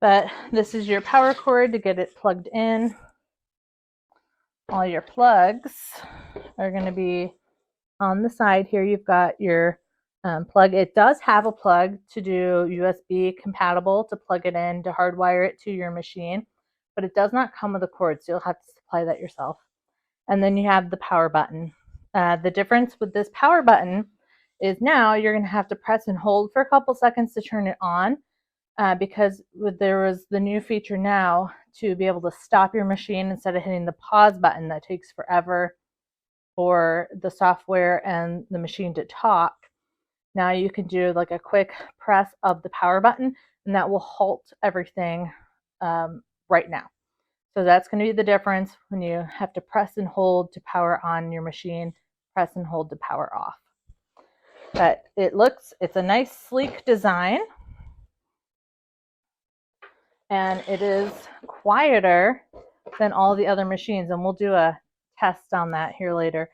But this is your power cord to get it plugged in. All your plugs are going to be on the side here. You've got your plug. It does have a plug to do USB compatible to plug it in to hardwire it to your machine, but it does not come with a cord, so you'll have to supply that yourself. And then you have the power button. The difference with this power button is now you're going to have to press and hold for a couple seconds to turn it on, because there was the new feature now to be able to stop your machine instead of hitting the pause button that takes forever for the software and the machine to talk. Now you can do like a quick press of the power button and that will halt everything right now. So that's going to be the difference when you have to press and hold to power on your machine, press and hold to power off. But it's a nice sleek design, and it is quieter than all the other machines, and we'll do a test on that here later.